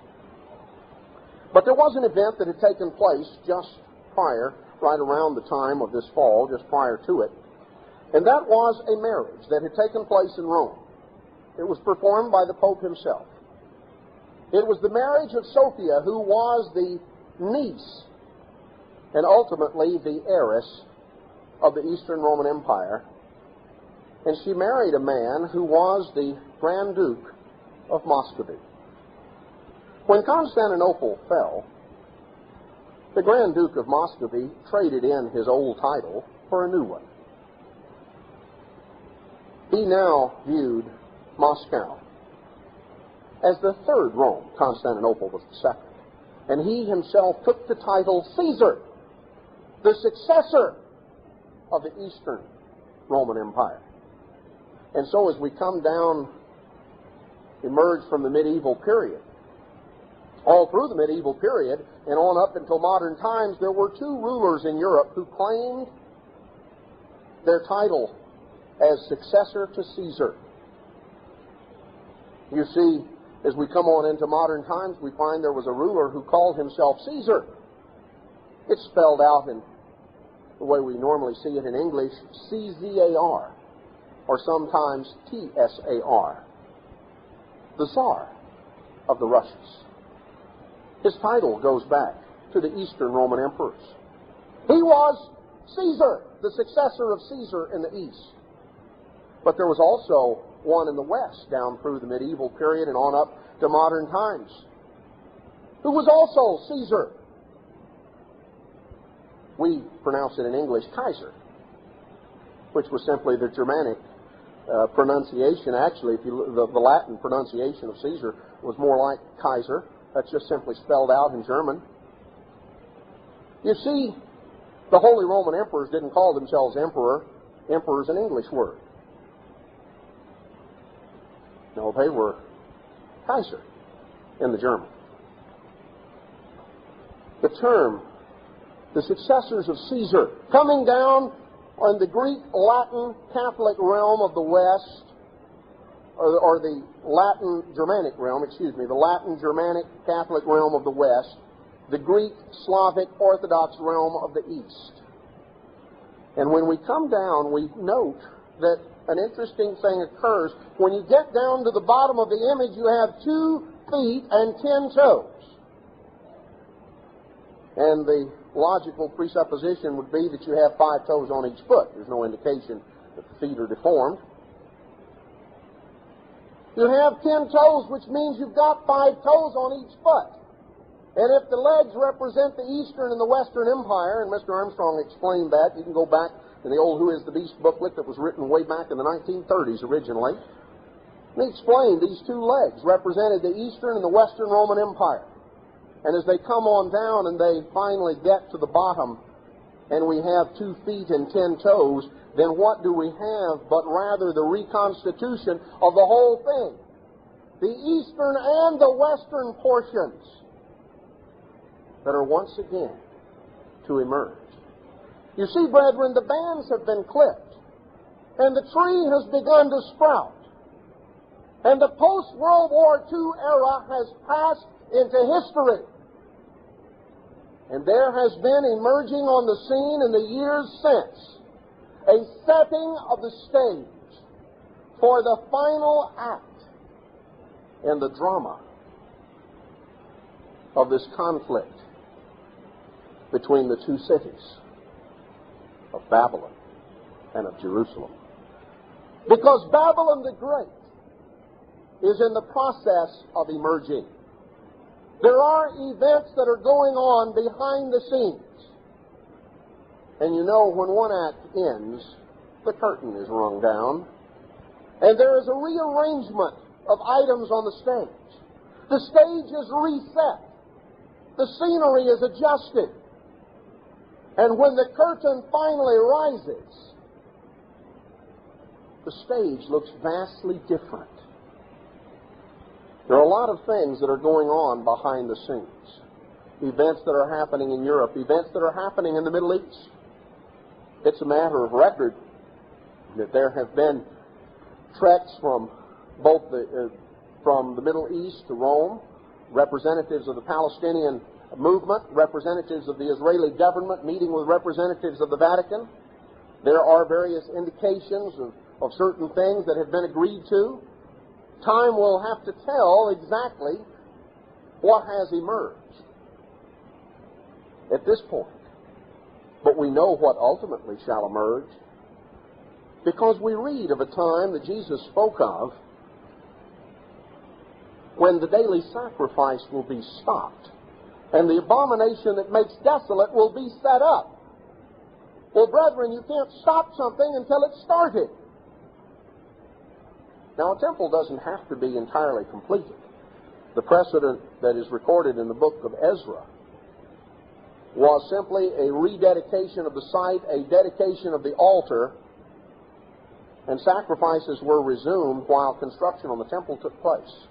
But there was an event that had taken place just prior, right around the time of this fall, just prior to it, and that was a marriage that had taken place in Rome. It was performed by the Pope himself. It was the marriage of Sophia, who was the niece and ultimately the heiress of the Eastern Roman Empire, and she married a man who was the Grand Duke of Muscovy. When Constantinople fell, the Grand Duke of Muscovy traded in his old title for a new one. He now viewed Moscow as the third Rome. Constantinople was the second. And he himself took the title Caesar, the successor of the Eastern Roman Empire. And so as we come down, emerge from the medieval period, all through the medieval period and on up until modern times, there were two rulers in Europe who claimed their title as successor to Caesar. You see, as we come on into modern times, we find there was a ruler who called himself Caesar. It's spelled out in the way we normally see it in English, C-Z-A-R, or sometimes T-S-A-R, the Tsar of the Russians. His title goes back to the Eastern Roman emperors. He was Caesar, the successor of Caesar in the East. But there was also one in the West, down through the medieval period and on up to modern times, who was also Caesar. We pronounce it in English Kaiser, which was simply the Germanic pronunciation. Actually, the Latin pronunciation of Caesar was more like Kaiser. That's just simply spelled out in German. You see, the Holy Roman Emperors didn't call themselves emperor. Emperor is an English word. No, they were Kaiser in the German. The term, the successors of Caesar, coming down on the Greek, Latin, Catholic realm of the West, or the Latin, Germanic realm, the Latin, Germanic, Catholic realm of the West, the Greek, Slavic, Orthodox realm of the East. And when we come down, we note that an interesting thing occurs. When you get down to the bottom of the image, you have 2 feet and 10 toes. And the logical presupposition would be that you have 5 toes on each foot. There's no indication that the feet are deformed. You have 10 toes, which means you've got 5 toes on each foot. And if the legs represent the Eastern and the Western Empire, and Mr. Armstrong explained that, you can go back in the old Who is the Beast booklet that was written way back in the 1930s originally. And he explained these 2 legs represented the Eastern and the Western Roman Empire. And as they come on down and they finally get to the bottom, and we have 2 feet and 10 toes, then what do we have but rather the reconstitution of the whole thing? The Eastern and the Western portions that are once again to emerge. You see, brethren, the bands have been clipped, and the tree has begun to sprout, and the post-World War II era has passed into history. And there has been emerging on the scene in the years since a setting of the stage for the final act in the drama of this conflict between the 2 cities of Babylon and of Jerusalem. Because Babylon the Great is in the process of emerging. There are events that are going on behind the scenes. And you know, when one act ends, the curtain is rung down, and there is a rearrangement of items on the stage. The stage is reset. The scenery is adjusted. And when the curtain finally rises, the stage looks vastly different. There are a lot of things that are going on behind the scenes. Events that are happening in Europe, events that are happening in the Middle East. It's a matter of record that there have been treks from both from the Middle East to Rome, representatives of the Palestinian movement, representatives of the Israeli government meeting with representatives of the Vatican. There are various indications of certain things that have been agreed to. Time will have to tell exactly what has emerged at this point. But we know what ultimately shall emerge, because we read of a time that Jesus spoke of when the daily sacrifice will be stopped and the abomination that makes desolate will be set up. Well, brethren, you can't stop something until it's started. Now, a temple doesn't have to be entirely completed. The precedent that is recorded in the book of Ezra was simply a rededication of the site, a dedication of the altar, and sacrifices were resumed while construction on the temple took place.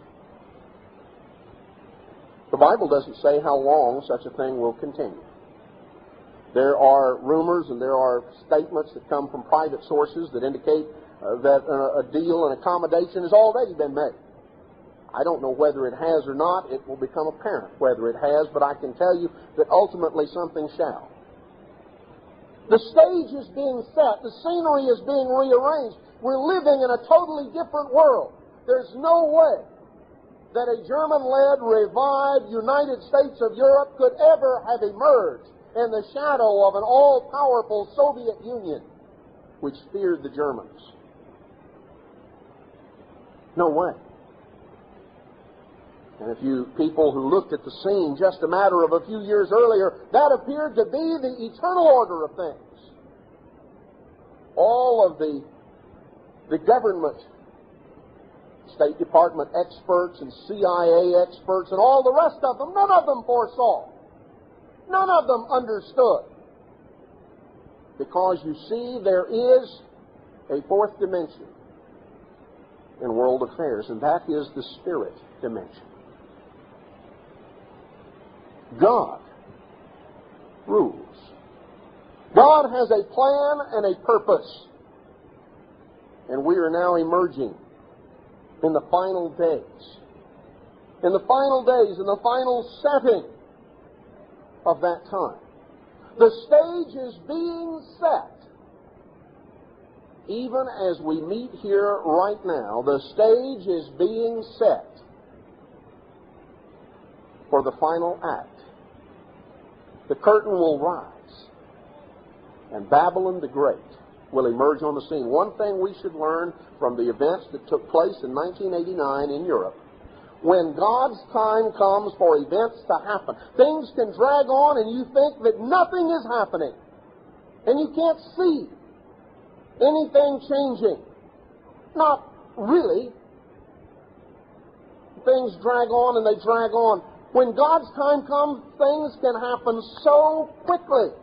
The Bible doesn't say how long such a thing will continue. There are rumors and there are statements that come from private sources that indicate that a deal and accommodation has already been made. I don't know whether it has or not. It will become apparent whether it has, but I can tell you that ultimately something shall. The stage is being set. The scenery is being rearranged. We're living in a totally different world. There's no way that a German-led, revived United States of Europe could ever have emerged in the shadow of an all-powerful Soviet Union which feared the Germans. No way. And if you people who looked at the scene just a matter of a few years earlier, that appeared to be the eternal order of things. All of the government, State Department experts and CIA experts and all the rest of them, none of them foresaw. None of them understood. Because you see, there is a fourth dimension in world affairs, and that is the spirit dimension. God rules. God has a plan and a purpose. And we are now emerging in the final days. In the final days, in the final setting of that time. The stage is being set. Even as we meet here right now, the stage is being set for the final act. The curtain will rise, and Babylon the Great will emerge on the scene. One thing we should learn from the events that took place in 1989 in Europe: when God's time comes for events to happen, things can drag on and you think that nothing is happening. And you can't see anything changing. Not really. Things drag on and they drag on. When God's time comes, things can happen so quickly.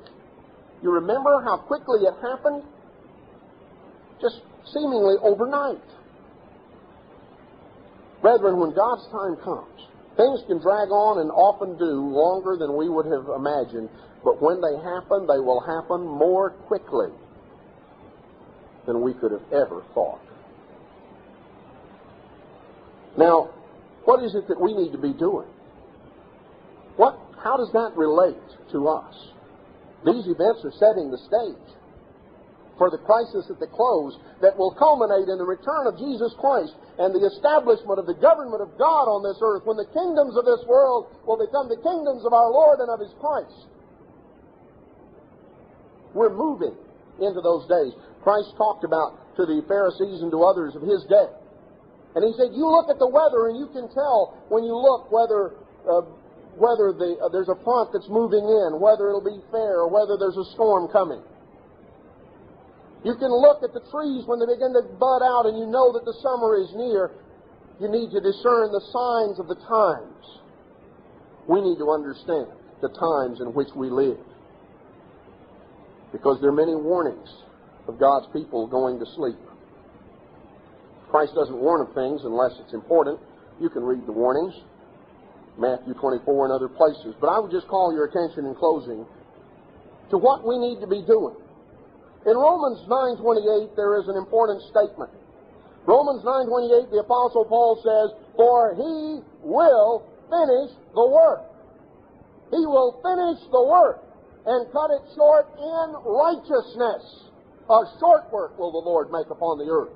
You remember how quickly it happened? Just seemingly overnight. Brethren, when God's time comes, things can drag on and often do longer than we would have imagined. But when they happen, they will happen more quickly than we could have ever thought. Now, what is it that we need to be doing? How does that relate to us? These events are setting the stage for the crisis at the close that will culminate in the return of Jesus Christ and the establishment of the government of God on this earth, when the kingdoms of this world will become the kingdoms of our Lord and of His Christ. We're moving into those days. Christ talked about to the Pharisees and to others of His day. And He said, you look at the weather and you can tell when you look whether there's a front that's moving in, whether it'll be fair, or whether there's a storm coming. You can look at the trees when they begin to bud out and you know that the summer is near. You need to discern the signs of the times. We need to understand the times in which we live. because there are many warnings of God's people going to sleep. Christ doesn't warn of things unless it's important. You can read the warnings, Matthew 24 and other places. But I would just call your attention in closing to what we need to be doing. In Romans 9:28, there is an important statement. Romans 9:28, the Apostle Paul says, "For he will finish the work." He will finish the work and cut it short in righteousness. A short work will the Lord make upon the earth.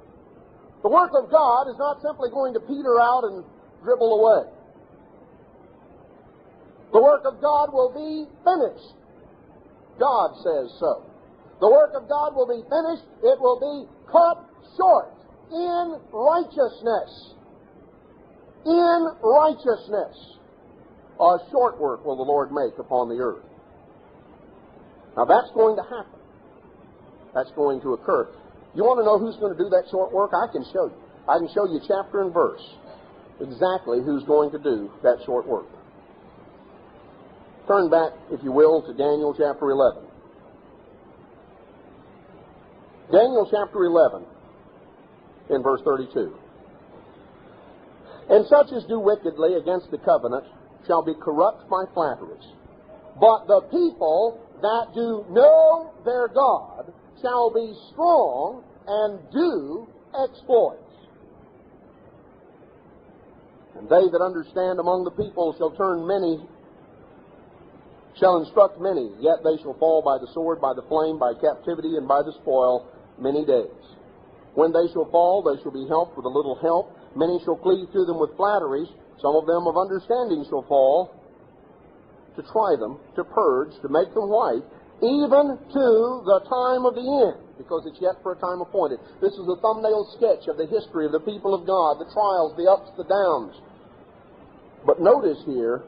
The work of God is not simply going to peter out and dribble away. The work of God will be finished. God says so. The work of God will be finished. It will be cut short in righteousness. In righteousness. A short work will the Lord make upon the earth. Now that's going to happen. That's going to occur. You want to know who's going to do that short work? I can show you. I can show you chapter and verse exactly who's going to do that short work. Turn back, if you will, to Daniel chapter 11. Daniel chapter 11 in verse 32. "And such as do wickedly against the covenant shall be corrupt by flatteries. But the people that do know their God shall be strong and do exploits. And they that understand among the people shall instruct many, yet they shall fall by the sword, by the flame, by captivity, and by the spoil many days. When they shall fall, they shall be helped with a little help. Many shall cleave to them with flatteries. Some of them of understanding shall fall, to try them, to purge, to make them white, even to the time of the end, because it's yet for a time appointed." This is a thumbnail sketch of the history of the people of God, the trials, the ups, the downs. But notice here,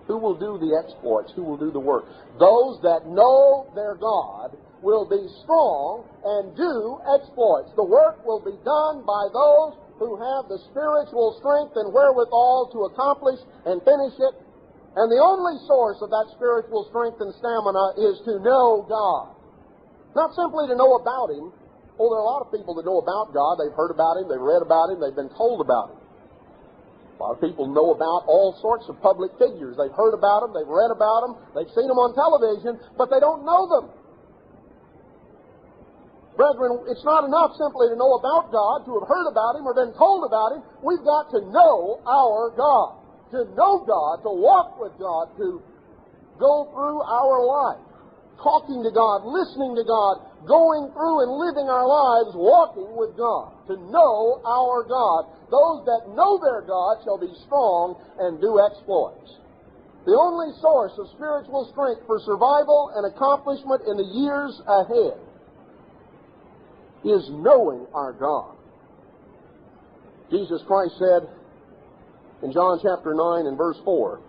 who will do the exploits? Who will do the work? Those that know their God will be strong and do exploits. The work will be done by those who have the spiritual strength and wherewithal to accomplish and finish it. And the only source of that spiritual strength and stamina is to know God. Not simply to know about Him. Oh, there are a lot of people that know about God. They've heard about Him, they've read about Him, they've been told about Him. A lot of people know about all sorts of public figures. They've heard about them, they've read about them, they've seen them on television, but they don't know them. Brethren, it's not enough simply to know about God, to have heard about Him or been told about Him. We've got to know our God. To know God, to walk with God, to go through our life, talking to God, listening to God, going through and living our lives walking with God. To know our God. Those that know their God shall be strong and do exploits. The only source of spiritual strength for survival and accomplishment in the years ahead is knowing our God. Jesus Christ said in John chapter 9 and verse 4,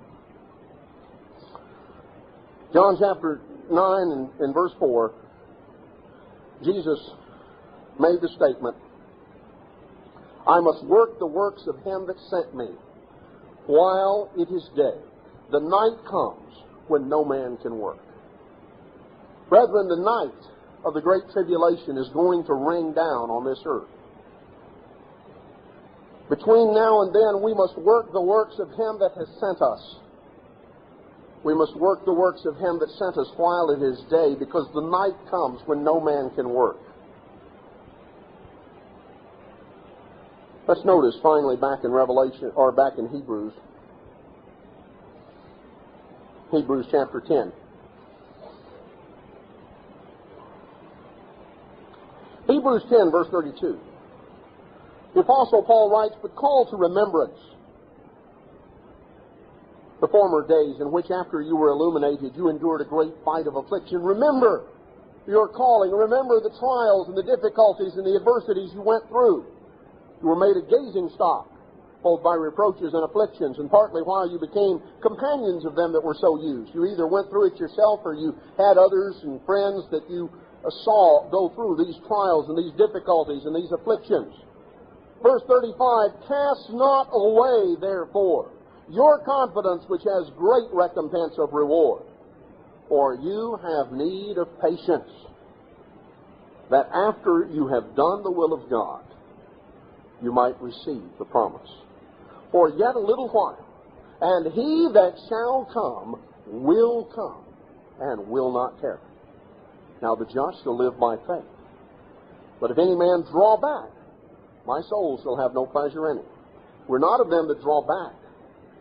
John chapter 9 and verse 4, Jesus made the statement, "I must work the works of Him that sent me while it is day. The night comes when no man can work." Brethren, the night of the great tribulation is going to rain down on this earth. Between now and then, we must work the works of Him that has sent us. We must work the works of Him that sent us while it is day, because the night comes when no man can work. Let's notice finally back in Revelation, or back in Hebrews. Hebrews chapter 10. Hebrews 10 verse 32. The Apostle Paul writes, "But call to remembrance the former days in which after you were illuminated, you endured a great fight of affliction. Remember your calling. Remember the trials and the difficulties and the adversities you went through. You were made a gazing stock, both by reproaches and afflictions, and partly while you became companions of them that were so used. You either went through it yourself or you had others and friends that you saw go through these trials and these difficulties and these afflictions." Verse 35, "Cast not away, therefore, your confidence, which has great recompense of reward. For you have need of patience, that after you have done the will of God, you might receive the promise. For yet a little while, and he that shall come will come, and will not tarry. Now the just shall live by faith. But if any man draw back, my soul shall have no pleasure in it. We're not of them that draw back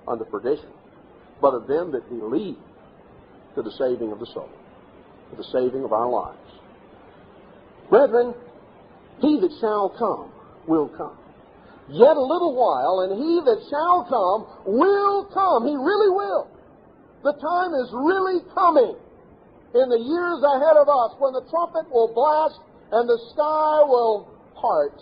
unto perdition, but of them that believe to the saving of the soul, to the saving of our lives. Brethren, he that shall come will come. Yet a little while, and he that shall come will come. He really will. The time is really coming in the years ahead of us when the trumpet will blast and the sky will part.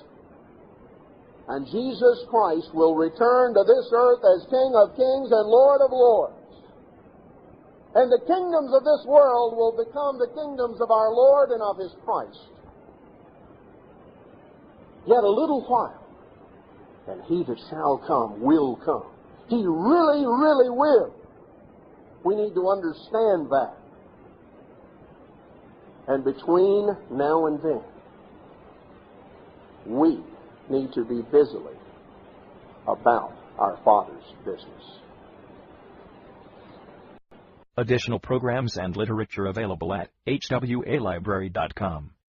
And Jesus Christ will return to this earth as King of kings and Lord of lords. And the kingdoms of this world will become the kingdoms of our Lord and of His Christ. Yet a little while, and he that shall come will come. He really, really will. We need to understand that. And between now and then, we need to be busily about our Father's business. Additional programs and literature available at hwalibrary.com.